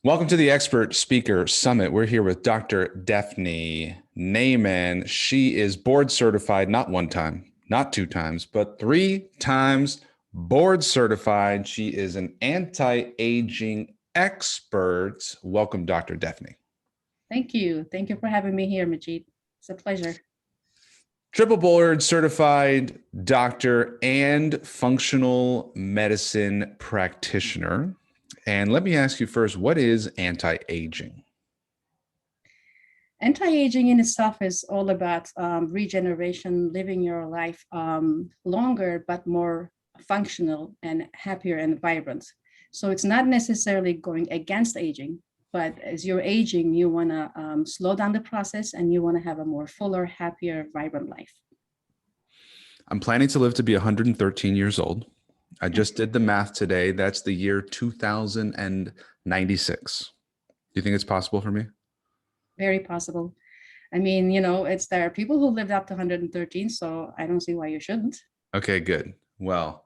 Welcome to the Expert Speaker Summit. We're here with Dr.Defne Nayman. She is board certified, not one time, not two times, but three times board certified. She is an anti-aging expert. Welcome, Dr. Defne. Thank you. Thank you for having me here, Majid. It's a pleasure. Triple board certified doctor and functional medicine practitioner. And let me ask you first, what is anti-aging? Anti-aging in itself is all about regeneration, living your life longer, but more functional and happier and vibrant. So it's not necessarily going against aging, but as you're aging, you want to slow down the process and you want to have a more fuller, happier, vibrant life. I'm planning to live to be 113 years old. I just did the math today. That's the year 2096. Do you think it's possible for me? Very possible. I mean, there are people who lived up to 113, so I don't see why you shouldn't. Okay, good. Well,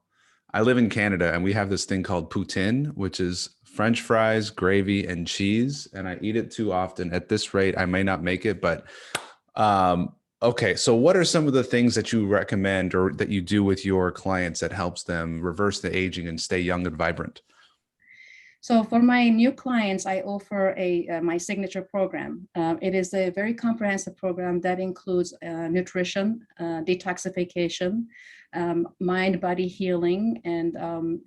I live in Canada and we have this thing called poutine, which is French fries, gravy, and cheese. And I eat it too often. At this rate, I may not make it, but okay. So what are some of the things that you recommend or that you do with your clients that helps them reverse the aging and stay young and vibrant? So for my new clients, I offer my signature program. It is a very comprehensive program that includes nutrition, detoxification, mind-body healing, and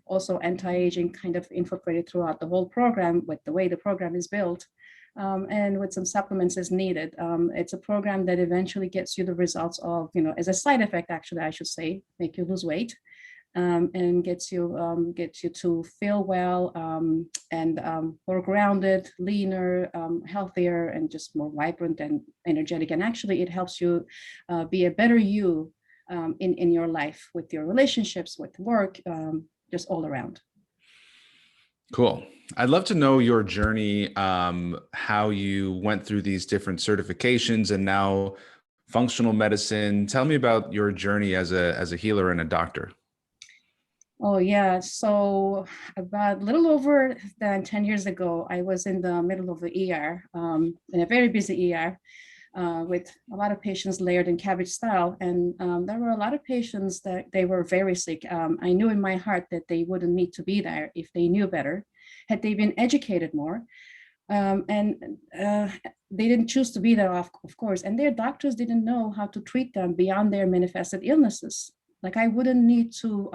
also anti-aging kind of incorporated throughout the whole program with the way the program is built. And with some supplements as needed. It's a program that eventually gets you the results of, as a side effect, actually, I should say, make you lose weight. And gets you to feel well and more grounded, leaner, healthier, and just more vibrant and energetic. And actually, it helps you be a better you in your life, with your relationships, with work, just all around. Cool. I'd love to know your journey, how you went through these different certifications and now functional medicine. Tell me about your journey as a healer and a doctor. Oh, yeah. So about a little over 10 years ago, I was in the middle of the ER, in a very busy ER, with a lot of patients layered in cabbage style. And there were a lot of patients that they were very sick. I knew in my heart that they wouldn't need to be there if they knew better, had they been educated more. And they didn't choose to be there, of course. And their doctors didn't know how to treat them beyond their manifested illnesses. Like I wouldn't need to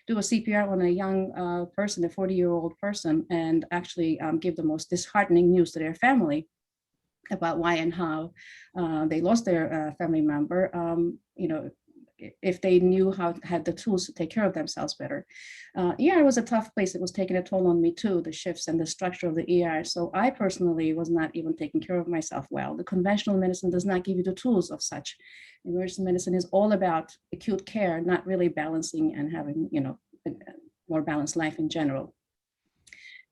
do a CPR on a young person, a 40-year-old person, and actually give the most disheartening news to their family about why and how they lost their family member, if they knew had the tools to take care of themselves better. ER was a tough place. It was taking a toll on me too, the shifts and the structure of the ER. So I personally was not even taking care of myself well. The conventional medicine does not give you the tools of such. Emergency medicine is all about acute care, not really balancing and having, a more balanced life in general.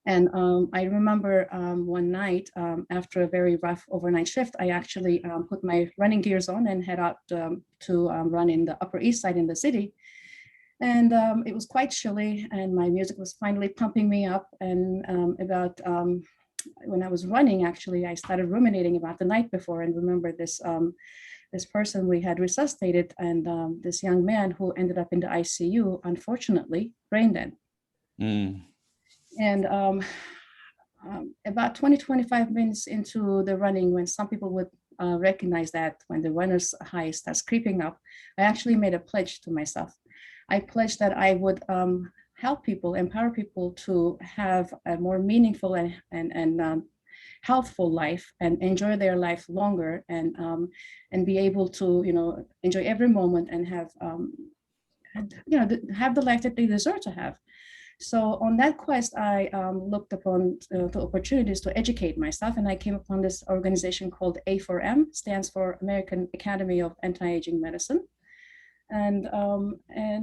And I remember one night after a very rough overnight shift, I actually put my running gears on and head out to run in the Upper East Side in the city. And it was quite chilly and my music was finally pumping me up. And when I was running, actually, I started ruminating about the night before and remember this person we had resuscitated and this young man who ended up in the ICU, unfortunately, brain dead. And about 20-25 minutes into the running, when some people would recognize that when the runner's high starts creeping up, I actually made a pledge to myself. I pledged that I would help people, empower people to have a more meaningful and healthful life and enjoy their life longer and be able to, enjoy every moment and have, have the life that they deserve to have. So on that quest, I looked upon the opportunities to educate myself, and I came upon this organization called A4M, stands for American Academy of Anti-Aging Medicine. And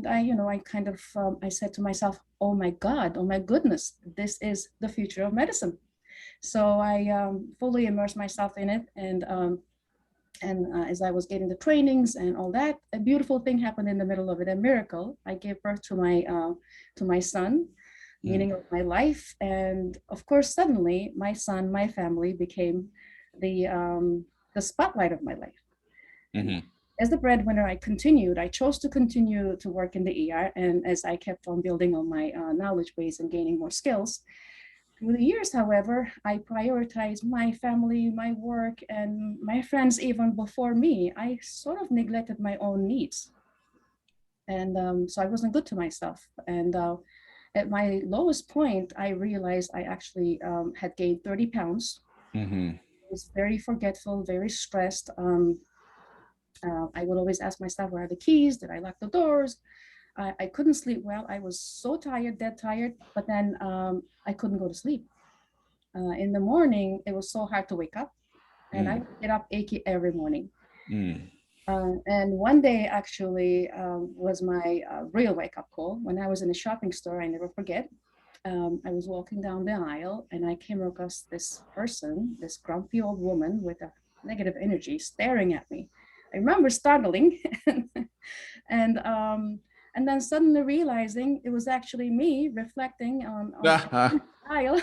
I said to myself, oh my God, oh my goodness, this is the future of medicine. So I fully immersed myself in it, and as I was getting the trainings and all that, a beautiful thing happened in the middle of it, a miracle. I gave birth to my son. Mm. meaning of my life. And of course, suddenly my son, my family became the spotlight of my life. Hmm. As the breadwinner, I chose to continue to work in the ER. And as I kept on building on my knowledge base and gaining more skills, through the years, however, I prioritized my family, my work, and my friends even before me. I sort of neglected my own needs. And so I wasn't good to myself. And at my lowest point, I realized I actually had gained 30 pounds. Hmm. I was very forgetful, very stressed. I would always ask myself, where are the keys? Did I lock the doors? I couldn't sleep well. I was so tired, dead tired, but then I couldn't go to sleep. In the morning, it was so hard to wake up, and I Mm. would get up achy every morning. Mm. And one day actually was my real wake up call when I was in a shopping store. I never forget. I was walking down the aisle and I came across this person, this grumpy old woman with a negative energy staring at me. I remember startling and um, and then suddenly realizing it was actually me reflecting on Ah, the aisle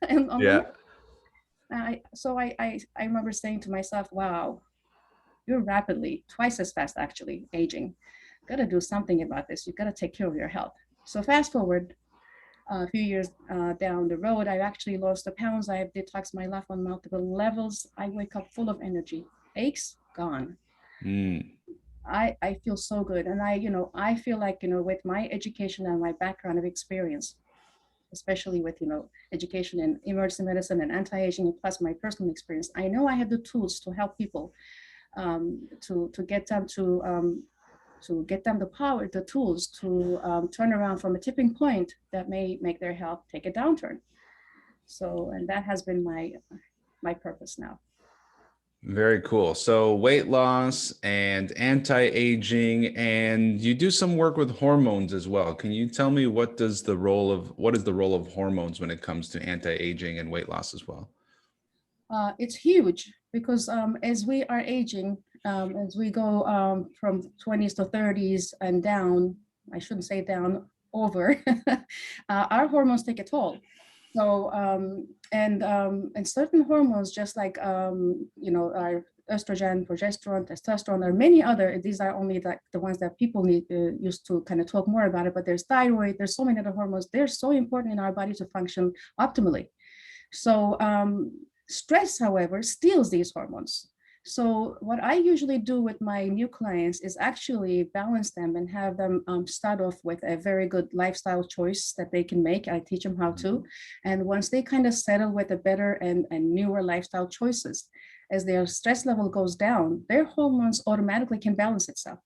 and on the yeah. mirror. I remember saying to myself, wow, you're rapidly, twice as fast actually, aging. Got to do something about this. You got to take care of your health. So fast forward a few years down the road, I've actually lost the pounds. I have detoxed my life on multiple levels. I wake up full of energy. Aches gone. Mm. I feel so good, and I feel like with my education and my background of experience, especially with education in emergency medicine and anti-aging, plus my personal experience, I know I have the tools to help people to get them to get them the power, the tools to turn around from a tipping point that may make their health take a downturn. So, and that has been my purpose now. Very cool. So weight loss and anti-aging, and you do some work with hormones as well. Can you tell me what is the role of hormones when it comes to anti-aging and weight loss as well? It's huge because as we are aging, as we go from 20s to 30s and down, I shouldn't say down, over, our hormones take a toll. So, and certain hormones, just like, our estrogen, progesterone, testosterone, there are many other, these are only the ones that people need used to kind of talk more about it, but there's thyroid, there's so many other hormones. They're so important in our body to function optimally. So stress, however, steals these hormones. So what I usually do with my new clients is actually balance them and have them start off with a very good lifestyle choice that they can make. I teach them how to. And once they kind of settle with a better and newer lifestyle choices, as their stress level goes down, their hormones automatically can balance itself.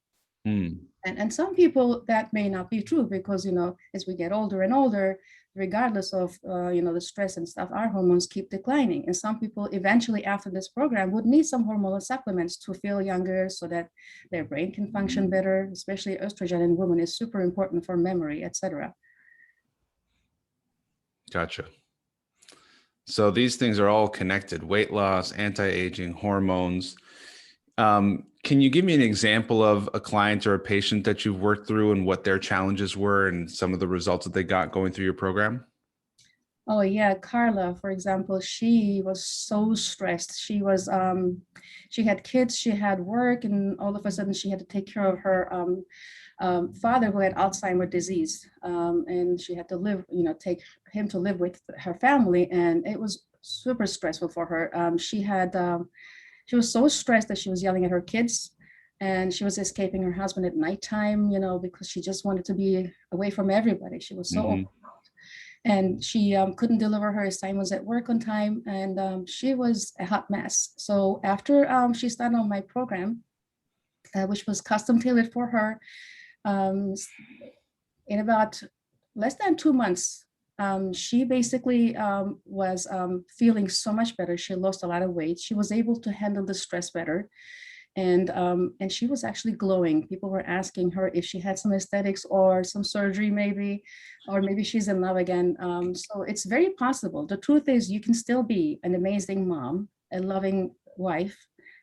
Mm. And some people that may not be true because, as we get older and older, regardless of, the stress and stuff, our hormones keep declining. And some people eventually after this program would need some hormonal supplements to feel younger so that their brain can function better, especially estrogen in women is super important for memory, etc. Gotcha. So these things are all connected: weight loss, anti-aging, hormones. Can you give me an example of a client or a patient that you've worked through and what their challenges were and some of the results that they got going through your program? Oh yeah, Carla, for example, she was so stressed. She had kids, she had work, and all of a sudden she had to take care of her father who had Alzheimer's disease, and she had to take him to live with her family, and it was super stressful for her. She was so stressed that she was yelling at her kids, and she was escaping her husband at nighttime, because she just wanted to be away from everybody. She was so Mm-hmm. and she couldn't deliver her assignments at work on time, and she was a hot mess. So after she started on my program, which was custom tailored for her, um, in about less than 2 months, she basically was feeling so much better. She lost a lot of weight. She was able to handle the stress better, and she was actually glowing. People were asking her if she had some aesthetics or some surgery maybe, or maybe she's in love again. So it's very possible. The truth is you can still be an amazing mom, a loving wife,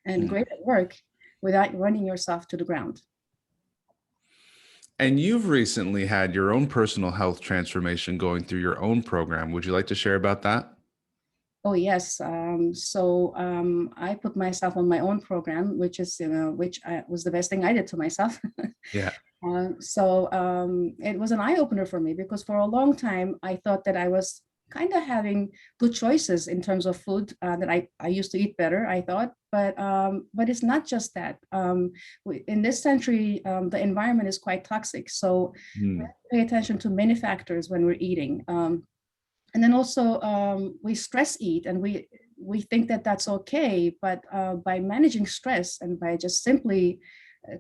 and great at work without running yourself to the ground. And you've recently had your own personal health transformation going through your own program. Would you like to share about that? Oh yes. I put myself on my own program, which is, was the best thing I did to myself. Yeah. It was an eye opener for me because for a long time I thought that I was kind of having good choices in terms of food, that I used to eat better, I thought, but it's not just that. In this century, the environment is quite toxic. So we Mm, have to pay attention to many factors when we're eating. And then also we stress eat, and we think that that's okay, but by managing stress and by just simply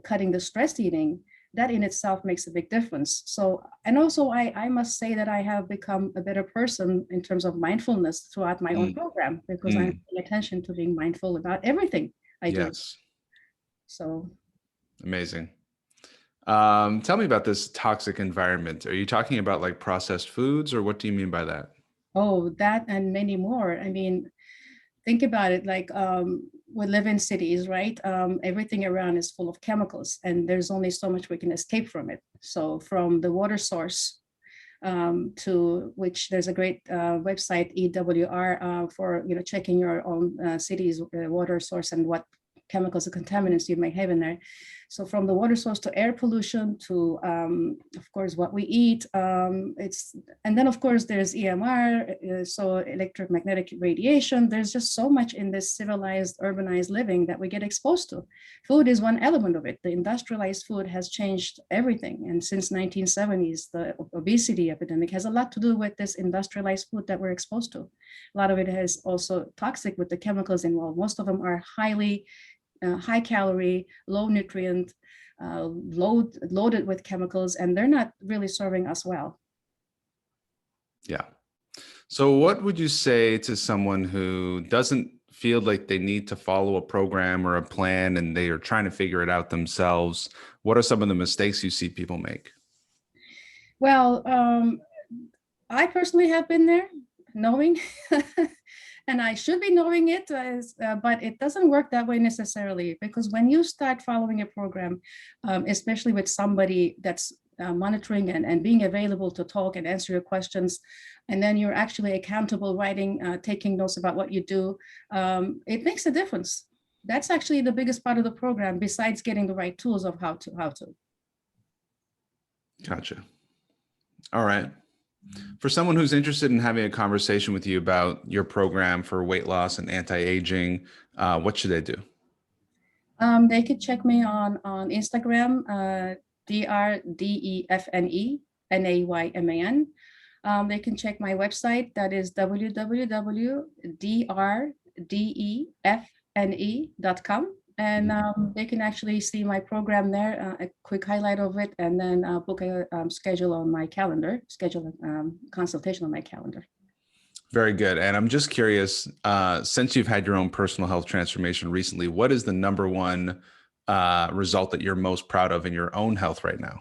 cutting the stress eating, that in itself makes a big difference. So, and also I must say that I have become a better person in terms of mindfulness throughout my own mm, program, because I'm mm. paying attention to being mindful about everything I do. Yes. So, Amazing. Tell me about this toxic environment. Are you talking about like processed foods, or what do you mean by that? oh, that and many more. I mean, think about it, like we live in cities, right? Everything around is full of chemicals, and there's only so much we can escape from it. So from the water source, to which there's a great website, EWR, for checking your own city's water source and what chemicals and contaminants you may have in there. So from the water source to air pollution to, of course, what we eat. And then of course there's EMR, so electromagnetic radiation. There's just so much in this civilized, urbanized living that we get exposed to. Food is one element of it. The industrialized food has changed everything, and since 1970s, the obesity epidemic has a lot to do with this industrialized food that we're exposed to. A lot of it is also toxic with the chemicals involved. Most of them are high calorie, low nutrient, loaded with chemicals, and they're not really serving us well. Yeah. So, what would you say to someone who doesn't feel like they need to follow a program or a plan and they are trying to figure it out themselves? What are some of the mistakes you see people make? Well, I personally have been there, knowing, and I should be knowing it, but it doesn't work that way necessarily, because when you start following a program, especially with somebody that's monitoring and being available to talk and answer your questions, and then you're actually accountable, writing, taking notes about what you do, it makes a difference. That's actually the biggest part of the program, besides getting the right tools of how to. Gotcha. All right. For someone who's interested in having a conversation with you about your program for weight loss and anti-aging, what should they do? They could check me on Instagram, DrDefne Nayman. They can check my website, that is www.drdefne.com. And they can actually see my program there, a quick highlight of it, and then book a schedule on my calendar, schedule a consultation on my calendar. Very good. And I'm just curious, since you've had your own personal health transformation recently, what is the number one result that you're most proud of in your own health right now?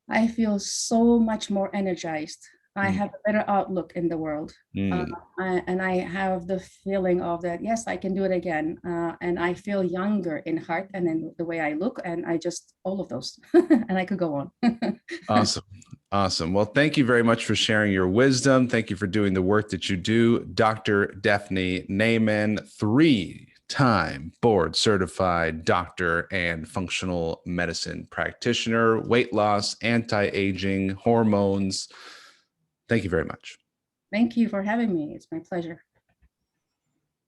I feel so much more energized. I Mm, have a better outlook in the world. Uh, mm. and I have the feeling of that, yes, I can do it again. And I feel younger in heart and in the way I look. And I just, all of those. And I could go on. Awesome. Awesome. Well, thank you very much for sharing your wisdom. Thank you for doing the work that you do. Dr. Defne Nayman, three-time board certified doctor and functional medicine practitioner, weight loss, anti-aging, hormones. Thank you very much. Thank you for having me. It's my pleasure.